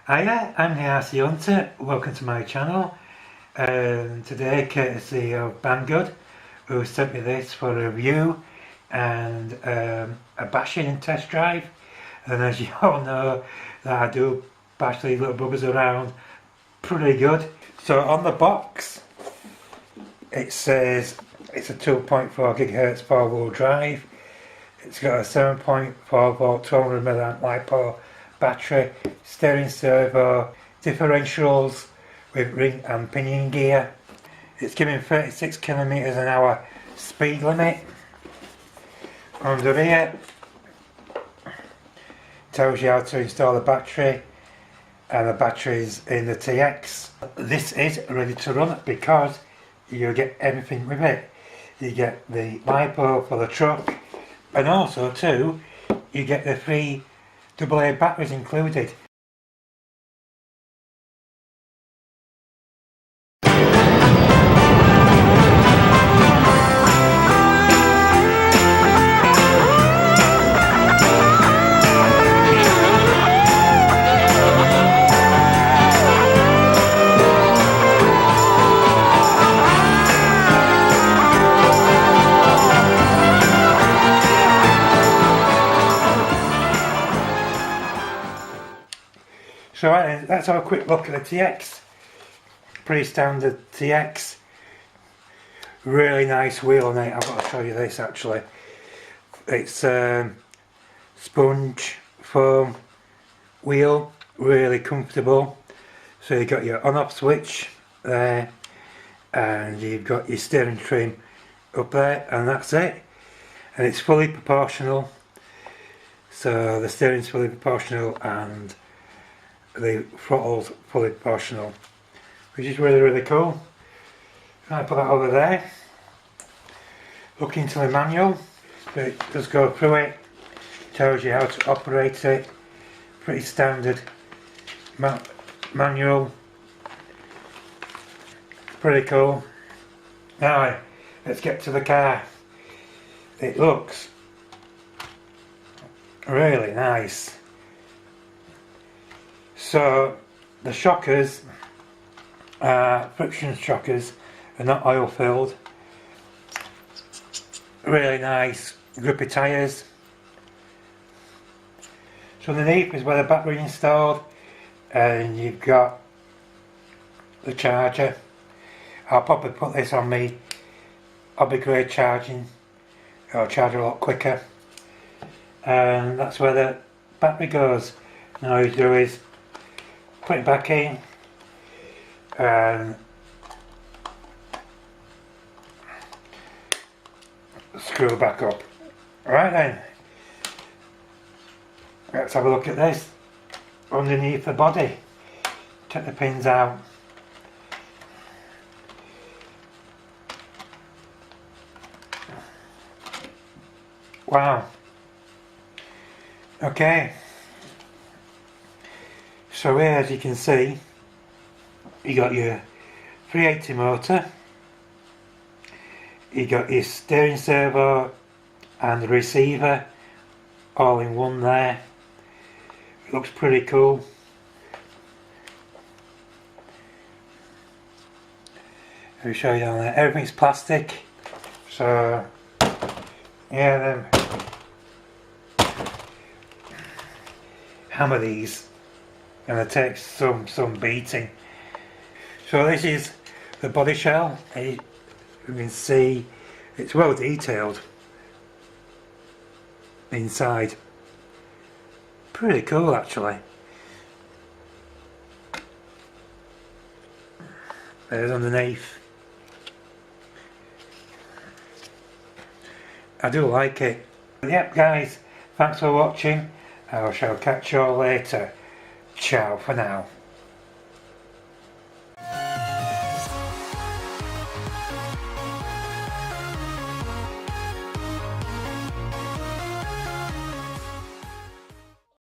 Hiya, I'm the RC Hunter. Welcome to my channel. Today, courtesy of Banggood, who sent me this for a review and a bashing and test drive. And as you all know, that I do bash these little buggers around pretty good. So on the box, it says it's a 2.4 GHz 4-wheel drive. It's got a 7.4 volt 1200 mAh LiPo battery, steering servo, differentials with ring and pinion gear. It's giving 36 km/h speed limit. Under here tells you how to install the battery, and the battery's in the TX. This is ready to run because you get everything with it. You get the LiPo for the truck, and also too you get the 3 AA batteries included. So let's have a quick look at the TX. Pretty standard TX. Really nice wheel on it. I've got to show you this actually. It's sponge foam wheel, really comfortable. So you've got your on-off switch there, and you've got your steering trim up there, and that's it. And it's fully proportional. So the steering's fully proportional and the throttle's fully proportional, which is really cool. I put that over there. Look into the manual. So it does go through it, tells you how to operate it. Pretty standard manual. Pretty cool. Now let's get to the car. It looks really nice. So the shockers are friction shockers, they're not oil filled. Really nice grippy tyres. So underneath is where the battery is installed, and you've got the charger. I'll probably put this on me hobby grade charging. It'll charge a lot quicker. And that's where the battery goes. Now all you do is put it back in and screw it back up. Right then, let's have a look at this underneath the body. Take the pins out. Wow. Okay. So here, as you can see, you got your 380 motor, you got your steering servo and the receiver all in one there. It looks pretty cool. Let me show you down there. Everything's plastic. So yeah, then hammer these. And it takes some beating. So this is the body shell. You can see it's well detailed inside. Pretty cool actually. There's underneath. I do like it. Yep guys, thanks for watching. I shall catch you all later. Ciao for now.